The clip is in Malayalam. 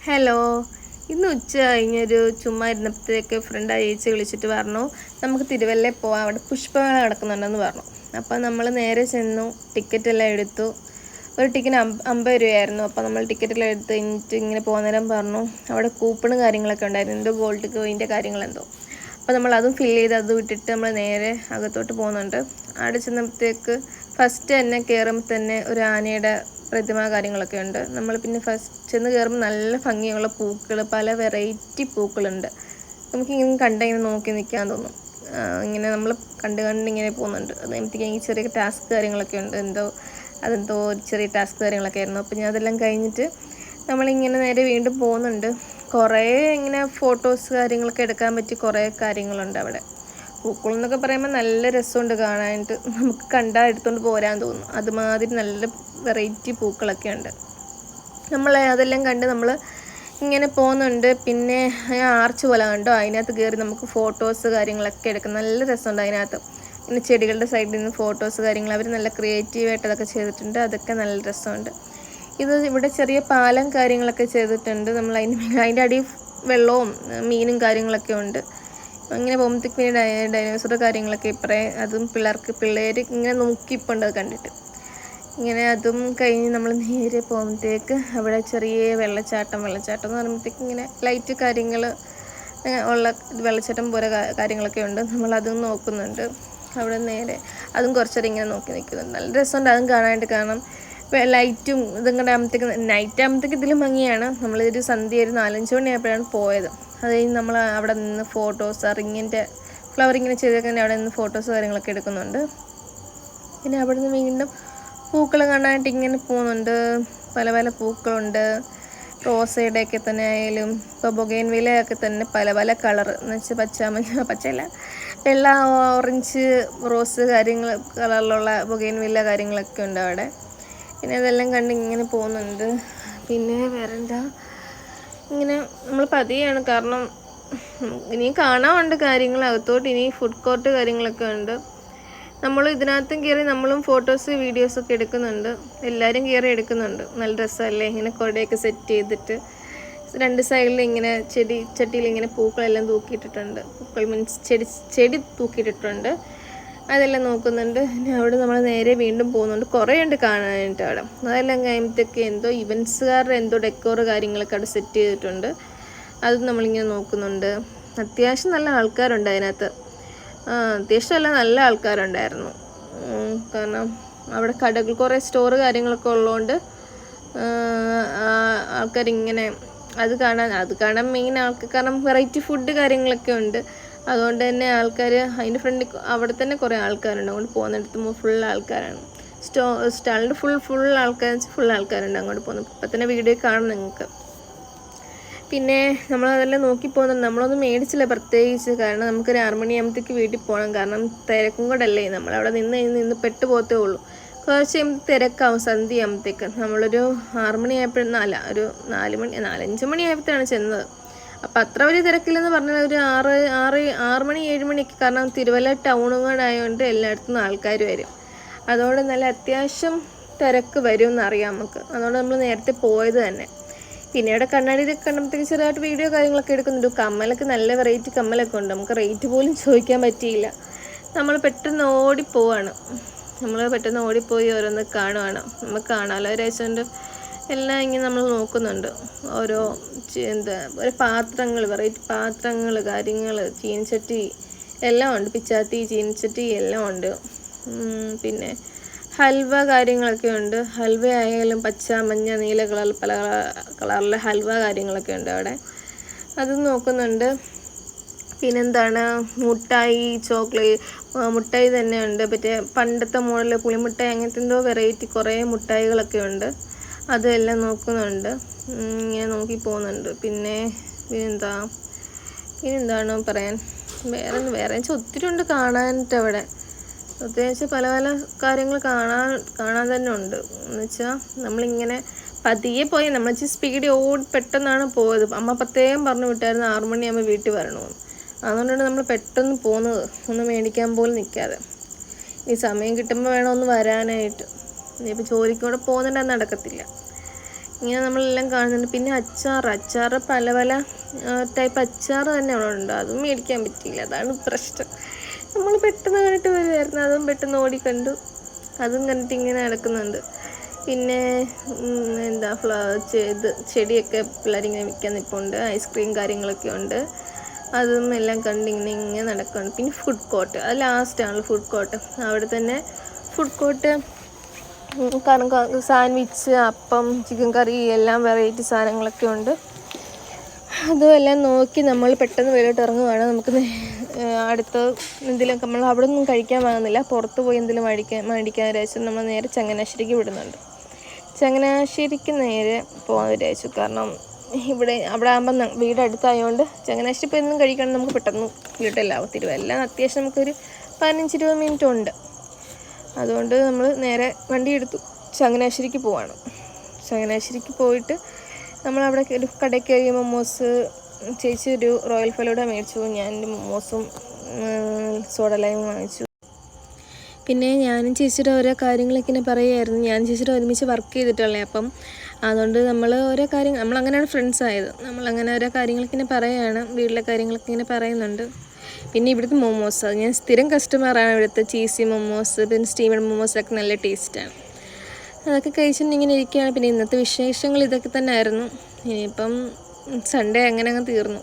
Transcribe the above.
ഹലോ. ഇന്ന് ഉച്ച കഴിഞ്ഞൊരു ചുമ്മാ ഇരുന്നപ്പോഴത്തേക്ക് ഫ്രണ്ട് അയച്ച് വിളിച്ചിട്ട് പറഞ്ഞു നമുക്ക് തിരുവല്ലയിൽ പോവാം, അവിടെ പുഷ്പമേള നടക്കുന്നുണ്ടെന്ന് പറഞ്ഞു. അപ്പം നമ്മൾ നേരെ ചെന്നു, ടിക്കറ്റ് എല്ലാം എടുത്തു. ഒരു ടിക്കറ്റിന് 50 രൂപയായിരുന്നു. അപ്പോൾ നമ്മൾ ടിക്കറ്റെല്ലാം എടുത്ത് കഴിഞ്ഞിട്ട് ഇങ്ങനെ പോകുന്നേരം പറഞ്ഞു അവിടെ കൂപ്പണും കാര്യങ്ങളൊക്കെ ഉണ്ടായിരുന്നു, എന്തോ ഗോൾഡ് കോയിൻ്റെ കാര്യങ്ങളെന്തോ. അപ്പോൾ നമ്മൾ അതും ഫില്ല് ചെയ്ത് അത് വിട്ടിട്ട് നമ്മൾ നേരെ അകത്തോട്ട് പോകുന്നുണ്ട്. അവിടെ ചെന്നപ്പോഴത്തേക്ക് ഫസ്റ്റ് തന്നെ കയറുമ്പോൾ തന്നെ ഒരു ആനയുടെ പ്രതിമ കാര്യങ്ങളൊക്കെ ഉണ്ട്. നമ്മൾ പിന്നെ ഫസ്റ്റ് ചെന്ന് കയറുമ്പോൾ നല്ല ഭംഗിയുള്ള പൂക്കൾ, പല വെറൈറ്റി പൂക്കളുണ്ട്. നമുക്കിങ്ങനെ കണ്ടിങ്ങനെ നോക്കി നിൽക്കാൻ തോന്നും. ഇങ്ങനെ നമ്മൾ കണ്ടിങ്ങനെ പോകുന്നുണ്ട്. അത് എനിക്ക് ചെറിയ ടാസ്ക് കാര്യങ്ങളൊക്കെ ഉണ്ട്, അതെന്തോ ചെറിയ ടാസ്ക് കാര്യങ്ങളൊക്കെ ആയിരുന്നു. അപ്പോൾ ഞാൻ അതെല്ലാം കഴിഞ്ഞിട്ട് നമ്മളിങ്ങനെ നേരെ വീണ്ടും പോകുന്നുണ്ട്. കുറേ ഇങ്ങനെ ഫോട്ടോസ് കാര്യങ്ങളൊക്കെ എടുക്കാൻ പറ്റി കുറേ കാര്യങ്ങളുണ്ട് അവിടെ. പൂക്കൾ എന്നൊക്കെ പറയുമ്പോൾ നല്ല രസമുണ്ട് കാണാനായിട്ട്, നമുക്ക് കണ്ടാൽ എടുത്തുകൊണ്ട് പോരാൻ തോന്നും. അതുമാതിരി നല്ല വെറൈറ്റി പൂക്കളൊക്കെ ഉണ്ട്. നമ്മൾ അതെല്ലാം കണ്ട് നമ്മൾ ഇങ്ങനെ പോകുന്നുണ്ട്. പിന്നെ ആർച്ച് പോലെ കണ്ടോ, അതിനകത്ത് കയറി നമുക്ക് ഫോട്ടോസ് കാര്യങ്ങളൊക്കെ എടുക്കാം, നല്ല രസമുണ്ട് അതിനകത്ത്. പിന്നെ ചെടികളുടെ സൈഡിൽ നിന്ന് ഫോട്ടോസ് കാര്യങ്ങൾ അവർ നല്ല ക്രിയേറ്റീവായിട്ട് അതൊക്കെ ചെയ്തിട്ടുണ്ട്, അതൊക്കെ നല്ല രസമുണ്ട്. ഇത് ഇവിടെ ചെറിയ പാലം കാര്യങ്ങളൊക്കെ ചെയ്തിട്ടുണ്ട്. നമ്മൾ അതിൻ്റെ അടി വെള്ളവും മീനും കാര്യങ്ങളൊക്കെ ഉണ്ട്. അങ്ങനെ പോകുമ്പോഴത്തേക്ക് പിന്നെ ഡൈനോസർ കാര്യങ്ങളൊക്കെ ഇപ്പറേ, അതും പിള്ളേർ ഇങ്ങനെ നോക്കിയിപ്പുണ്ട് അത് കണ്ടിട്ട്. ഇങ്ങനെ അതും കഴിഞ്ഞ് നമ്മൾ നേരെ പോകുമ്പോഴത്തേക്ക് അവിടെ ചെറിയ വെള്ളച്ചാട്ടം എന്ന് പറയുമ്പോഴത്തേക്ക് ഇങ്ങനെ ലൈറ്റ് കാര്യങ്ങൾ ഉള്ള വെള്ളച്ചാട്ടം പോലെ കാര്യങ്ങളൊക്കെ ഉണ്ട്. നമ്മളതും നോക്കുന്നുണ്ട്. അവിടെ നേരെ അതും കുറച്ചേരം ഇങ്ങനെ നോക്കി നിൽക്കുന്നുണ്ട്. നല്ല രസമുണ്ട് അതും കാണാനായിട്ട്. കാരണം ലൈറ്റും ഇതും കൂടെ ആകുമ്പോഴത്തേക്ക് നൈറ്റ് ആകുമ്പോഴത്തേക്ക് ഇതിലും ഭംഗിയാണ്. നമ്മളൊരു സന്ധ്യ ഒരു 4-5 മണിയായപ്പോഴാണ് പോയത്. അത് കഴിഞ്ഞ് നമ്മൾ അവിടെ നിന്ന് ഫോട്ടോസ് റിങ്ങിൻ്റെ ഫ്ലവറിങ്ങനെ ചെയ്തേക്കാൻ അവിടെ നിന്ന് ഫോട്ടോസ് കാര്യങ്ങളൊക്കെ എടുക്കുന്നുണ്ട്. പിന്നെ അവിടെ നിന്ന് വീണ്ടും പൂക്കൾ കാണാനായിട്ട് ഇങ്ങനെ പോകുന്നുണ്ട്. പല പല പൂക്കളുണ്ട്. റോസയുടെയൊക്കെ തന്നെ ആയാലും ഇപ്പോൾ ബൊഗൈൻവില്ലയൊക്കെ തന്നെ പല പല കളർ എന്ന് വെച്ചാൽ പച്ചയല്ല, വെള്ള, ഓറഞ്ച്, റോസ് കളറിലുള്ള ബൊഗൈൻവില്ല കാര്യങ്ങളൊക്കെ ഉണ്ട് അവിടെ. പിന്നെ അതെല്ലാം കണ്ട് ഇങ്ങനെ പോകുന്നുണ്ട്. പിന്നെ വേറെന്താ, ഇങ്ങനെ നമ്മൾ പതിയാണ്, കാരണം ഇനിയും കാണാനുണ്ട് കാര്യങ്ങൾ. അകത്തോട്ട് ഇനി ഫുഡ് കോർട്ട് കാര്യങ്ങളൊക്കെ ഉണ്ട്. നമ്മൾ ഇതിനകത്തും കയറി നമ്മളും ഫോട്ടോസ് വീഡിയോസൊക്കെ എടുക്കുന്നുണ്ട്. എല്ലാവരും കയറി എടുക്കുന്നുണ്ട്. നല്ല രസമല്ലേ, ഇങ്ങനെ കുടയൊക്കെ സെറ്റ് ചെയ്തിട്ട് 2 സൈഡിൽ ഇങ്ങനെ ചട്ടിയിൽ ഇങ്ങനെ പൂക്കളെല്ലാം തൂക്കിയിട്ടിട്ടുണ്ട്. പൂക്കൾ മീൻസ് ചെടി തൂക്കിയിട്ടിട്ടുണ്ട്. അതെല്ലാം നോക്കുന്നുണ്ട്. പിന്നെ അവിടെ നമ്മൾ നേരെ വീണ്ടും പോകുന്നുണ്ട്. കുറേ ഉണ്ട് കാണാനായിട്ട് അവിടെ. അതെല്ലാം കഴിയുമ്പോഴത്തേക്ക് എന്തോ ഇവൻസുകാരുടെ എന്തോ ഡെക്കോർ കാര്യങ്ങളൊക്കെ അവിടെ സെറ്റ് ചെയ്തിട്ടുണ്ട്. അതും നമ്മളിങ്ങനെ നോക്കുന്നുണ്ട്. അത്യാവശ്യം നല്ല ആൾക്കാരുണ്ട് അതിനകത്ത്. അത്യാവശ്യം നല്ല ആൾക്കാരുണ്ടായിരുന്നു. കാരണം അവിടെ കടകൾ, കുറേ സ്റ്റോറ് കാര്യങ്ങളൊക്കെ ഉള്ളതുകൊണ്ട് ആൾക്കാരിങ്ങനെ അത് കാണാൻ മെയിൻ കാരണം വെറൈറ്റി ഫുഡ് കാര്യങ്ങളൊക്കെ ഉണ്ട്. അതുകൊണ്ട് തന്നെ ആൾക്കാർ അതിൻ്റെ ഫ്രണ്ടിൽ അവിടെ തന്നെ കുറേ ആൾക്കാരുണ്ട്. അങ്ങോട്ട് പോകുന്നിടത്ത് ഫുൾ ആൾക്കാരാണ്. സ്റ്റാളിൻ്റെ ഫുൾ ആൾക്കാരുണ്ട് അങ്ങോട്ട് പോകുന്നത്. ഇപ്പം തന്നെ വീഡിയോ കാണും നിങ്ങൾക്ക്. പിന്നെ നമ്മളതെല്ലാം നോക്കി പോകുന്നുണ്ട്. നമ്മളൊന്നും മേടിച്ചില്ല പ്രത്യേകിച്ച്, കാരണം നമുക്കൊരു 6 മണിയാകുമ്പോഴത്തേക്ക് വീട്ടിൽ പോകണം. കാരണം തിരക്കും കൂടെ അല്ലേ, നമ്മളവിടെ നിന്ന് പെട്ടു പോകത്തേ ഉള്ളൂ. കുറച്ച് കഴിയുമ്പോൾ തിരക്കാവും. സന്ധ്യ ആകുമ്പോഴത്തേക്ക് നമ്മളൊരു 6 മണിയായപ്പോഴും ഒരു 4-5 മണിയായപ്പോഴാണ് ചെന്നത്. അപ്പോൾ അത്ര വലിയ തിരക്കില്ലെന്ന് പറഞ്ഞാൽ ഒരു 6 മണി 7 മണിയൊക്കെ. കാരണം തിരുവല്ല ടൗണും കൂടെ ആയതുകൊണ്ട് എല്ലായിടത്തും ആൾക്കാർ വരും. അതുകൊണ്ട് നല്ല അത്യാവശ്യം തിരക്ക് വരും എന്നറിയാം നമുക്ക്. അതുകൊണ്ട് നമ്മൾ നേരത്തെ പോയത് തന്നെ. പിന്നെ ഇവിടെ കണ്ണാടിയിലൊക്കെ കണ്ടുമ്പോഴത്തേക്ക് ചെറുതായിട്ട് വീഡിയോ കാര്യങ്ങളൊക്കെ എടുക്കുന്നുണ്ട്. കമ്മലൊക്കെ നല്ല വെറൈറ്റി കമ്മലൊക്കെ ഉണ്ട്. നമുക്ക് റേറ്റ് പോലും ചോദിക്കാൻ പറ്റിയില്ല. നമ്മൾ പെട്ടെന്ന് ഓടിപ്പോവാണ്. ഓരോന്ന് കാണുവാണ്. നമുക്ക് കാണാമല്ലോ ഒരാഴ്ച എല്ലാം ഇങ്ങനെ നമ്മൾ നോക്കുന്നുണ്ട്. ഓരോ ഒരു പാത്രങ്ങൾ, വെറൈറ്റി പാത്രങ്ങൾ കാര്യങ്ങൾ, ചീനച്ചട്ടി എല്ലാം ഉണ്ട്. പിച്ചാത്തി, ചീനച്ചട്ടി എല്ലാം ഉണ്ട്. പിന്നെ ഹൽവ കാര്യങ്ങളൊക്കെ ഉണ്ട്. ഹൽവ ആയാലും പച്ച, മഞ്ഞ, നീല കളർ, പല കളറിലെ ഹൽവ കാര്യങ്ങളൊക്കെ ഉണ്ട് അവിടെ. അതും നോക്കുന്നുണ്ട്. പിന്നെന്താണ്, മുട്ടായി, മുട്ടായി തന്നെ ഉണ്ട്. മറ്റേ പണ്ടത്തെ മോഡൽ പുളിമുട്ടായി, അങ്ങനത്തെ എന്തോ വെറൈറ്റി കുറേ മുട്ടായികളൊക്കെ ഉണ്ട്. അതെല്ലാം നോക്കുന്നുണ്ട്. ഇങ്ങനെ നോക്കി പോകുന്നുണ്ട്. പിന്നെന്താണ് പറയാൻ, വേറെ ഒത്തിരി ഉണ്ട് കാണാനായിട്ട് അവിടെ. പ്രത്യേകിച്ച് പല പല കാര്യങ്ങൾ കാണാൻ തന്നെ ഉണ്ട്. എന്ന് വെച്ചാൽ നമ്മളിങ്ങനെ പതിയെ പോയി, നമ്മൾ സ്പീഡിൽ പെട്ടെന്നാണ് പോയത്. അമ്മ പ്രത്യേകം പറഞ്ഞു വിട്ടായിരുന്നു 6 മണിയാകുമ്പോൾ വീട്ടിൽ വരണമെന്ന്. അതുകൊണ്ടാണ് നമ്മൾ പെട്ടെന്ന് പോകുന്നത്, ഒന്നും മേടിക്കാൻ പോലും നിൽക്കാതെ. ഈ സമയം കിട്ടുമ്പോൾ വേണം ഒന്ന് വരാനായിട്ട്. ഇനിയിപ്പോൾ ജോലിക്കൂടെ പോകുന്നുണ്ടെങ്കിൽ നടക്കത്തില്ല. ഇങ്ങനെ നമ്മളെല്ലാം കാണുന്നുണ്ട്. പിന്നെ അച്ചാർ പല പല ടൈപ്പ് അച്ചാർ തന്നെ അവിടെ ഉണ്ട്. അതും മേടിക്കാൻ പറ്റിയില്ല, അതാണ് പ്രശ്നം. നമ്മൾ പെട്ടെന്ന് കണ്ടിട്ട് വരുമായിരുന്നു, അതും പെട്ടെന്ന് ഓടിക്കണ്ടു. അതും കണ്ടിട്ട് ഇങ്ങനെ നടക്കുന്നുണ്ട്. പിന്നെ എന്താ ചെടിയൊക്കെ പിള്ളേരിങ്ങനെ വിൽക്കാൻ നിൽപ്പുണ്ട്. ഐസ്ക്രീം കാര്യങ്ങളൊക്കെ ഉണ്ട്. അതും എല്ലാം കണ്ടിങ്ങനെ നടക്കുകയാണ്. പിന്നെ ഫുഡ് കോർട്ട്, അത് ലാസ്റ്റാണ് ഫുഡ് കോർട്ട്. അവിടെ തന്നെ ഫുഡ് കോർട്ട് സാൻഡ്വിച്ച്, അപ്പം, ചിക്കൻ കറി, എല്ലാം വെറൈറ്റി സാധനങ്ങളൊക്കെ ഉണ്ട്. അതുമെല്ലാം നോക്കി നമ്മൾ പെട്ടെന്ന് വെളിയിലോട്ട് ഇറങ്ങുവാണ്. നമുക്ക് അടുത്ത് എന്തെങ്കിലും നമ്മൾ അവിടെ ഒന്നും കഴിക്കാൻ വാങ്ങുന്നില്ല, പുറത്ത് പോയി എന്തെങ്കിലും മേടിക്കാൻ വിചാരിച്ചു നമ്മൾ നേരെ ചങ്ങനാശ്ശേരിക്ക് വിടുന്നുണ്ട്. ചങ്ങനാശ്ശേരിക്ക് നേരെ പോകാൻ വിചാരിച്ചു. കാരണം അവിടെ ആകുമ്പം വീട് അടുത്തായതുകൊണ്ട് ചങ്ങനാശ്ശേരി ഇപ്പോൾ എന്നും കഴിക്കുകയാണെങ്കിൽ നമുക്ക് പെട്ടെന്ന് വീട്ടിലാവും. തിരുവല്ല അത്യാവശ്യം നമുക്കൊരു 15-20 മിനിറ്റ് ഉണ്ട്. അതുകൊണ്ട് നമ്മൾ നേരെ വണ്ടി എടുത്തു ചങ്ങനാശ്ശേരിക്ക് പോവാണ്. ചങ്ങനാശ്ശേരിക്ക് പോയിട്ട് നമ്മളവിടെ ഒരു കടയിൽ കയറി മൊമോസ്, ചേച്ചി ഒരു റോയൽ ഫലൂഡ മേടിച്ചു, ഞാൻ മൊമോസും സോഡ ലൈമും വാങ്ങിച്ചു. പിന്നെ ഞാനും ചേച്ചിയുടെ ഓരോ കാര്യങ്ങളൊക്കെ ഇങ്ങനെ പറയുമായിരുന്നു. ഞാൻ ചേച്ചിയുടെ ഒരുമിച്ച് വർക്ക് ചെയ്തിട്ടുള്ളത്, അപ്പം അതുകൊണ്ട് നമ്മൾ ഓരോ കാര്യങ്ങൾ നമ്മളങ്ങനെയാണ് ഫ്രണ്ട്സ് ആയത്. നമ്മളങ്ങനെ ഓരോ കാര്യങ്ങളൊക്കെ ഇങ്ങനെ പറയുകയാണ്, വീട്ടിലെ കാര്യങ്ങളൊക്കെ ഇങ്ങനെ പറയുന്നുണ്ട്. പിന്നെ ഇവിടുത്തെ മൊമോസ്, അത് ഞാൻ സ്ഥിരം കസ്റ്റമറാണ്. ഇവിടുത്തെ ചീസി മൊമോസ്, പിന്നെ സ്റ്റീമഡ് മൊമോസൊക്കെ നല്ല ടേസ്റ്റാണ്. അതൊക്കെ കഴിച്ചിട്ട് ഇങ്ങനെ ഇരിക്കുകയാണ്. പിന്നെ ഇന്നത്തെ വിശേഷങ്ങൾ ഇതൊക്കെ തന്നെ ആയിരുന്നു. ഇനിയിപ്പം സൺഡേ അങ്ങനെ അങ്ങ് തീർന്നു.